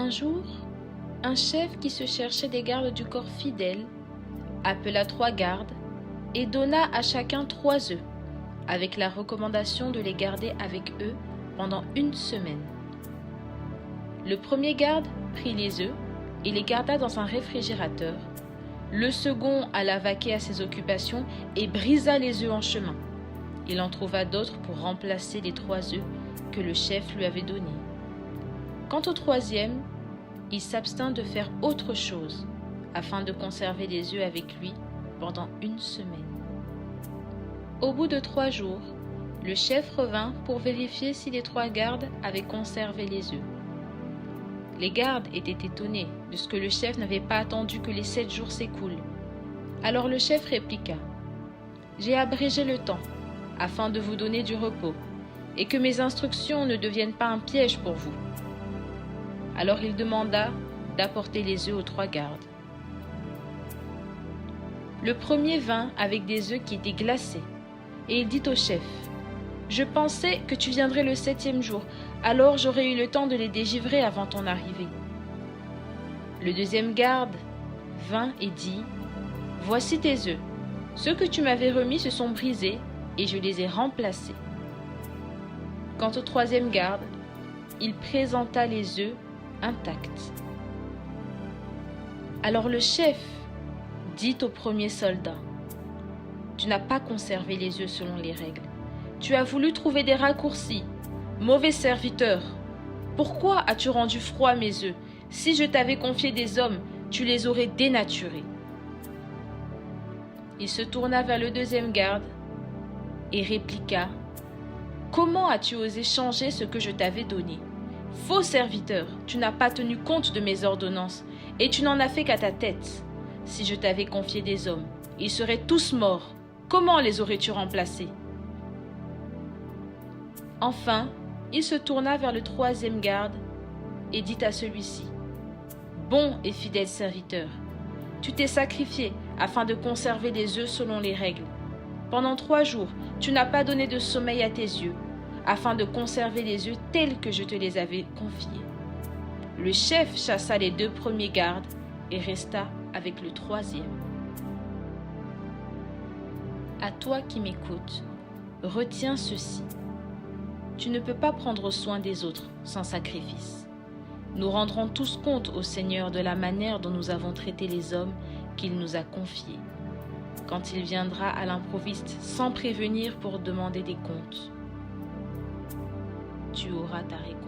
Un jour, un chef qui se cherchait des gardes du corps fidèles appela 3 gardes et donna à chacun 3 œufs, avec la recommandation de les garder avec eux pendant 1 semaine. Le premier garde prit les œufs et les garda dans un réfrigérateur. Le second alla vaquer à ses occupations et brisa les œufs en chemin. Il en trouva d'autres pour remplacer les 3 œufs que le chef lui avait donnés. Quant au troisième, il s'abstint de faire autre chose afin de conserver les œufs avec lui pendant 1 semaine. Au bout de 3 jours, le chef revint pour vérifier si les 3 gardes avaient conservé les œufs. Les gardes étaient étonnés de ce que le chef n'avait pas attendu que les 7 jours s'écoulent. Alors le chef répliqua : « J'ai abrégé le temps afin de vous donner du repos et que mes instructions ne deviennent pas un piège pour vous. » Alors il demanda d'apporter les œufs aux 3 gardes. Le premier vint avec des œufs qui étaient glacés et il dit au chef : « Je pensais que tu viendrais le 7e jour, alors j'aurais eu le temps de les dégivrer avant ton arrivée. » Le deuxième garde vint et dit : « Voici tes œufs. Ceux que tu m'avais remis se sont brisés et je les ai remplacés. » Quant au troisième garde, il présenta les œufs intacts. Alors le chef dit au premier soldat : « Tu n'as pas conservé les œufs selon les règles. Tu as voulu trouver des raccourcis. Mauvais serviteur, pourquoi as-tu rendu froid mes œufs? Si je t'avais confié des hommes, tu les aurais dénaturés. » Il se tourna vers le deuxième garde et répliqua : « Comment as-tu osé changer ce que je t'avais donné? Faux serviteur, tu n'as pas tenu compte de mes ordonnances et tu n'en as fait qu'à ta tête. Si je t'avais confié des hommes, ils seraient tous morts. Comment les aurais-tu remplacés? » Enfin, il se tourna vers le troisième garde et dit à celui-ci : « Bon et fidèle serviteur, tu t'es sacrifié afin de conserver les œufs selon les règles. Pendant 3 jours, tu n'as pas donné de sommeil à tes yeux, afin de conserver les œufs tels que je te les avais confiés. » Le chef chassa les 2 premiers gardes et resta avec le troisième. À toi qui m'écoutes, retiens ceci. Tu ne peux pas prendre soin des autres sans sacrifice. Nous rendrons tous compte au Seigneur de la manière dont nous avons traité les hommes qu'il nous a confiés, quand il viendra à l'improviste sans prévenir pour demander des comptes. Tu auras ta réponse.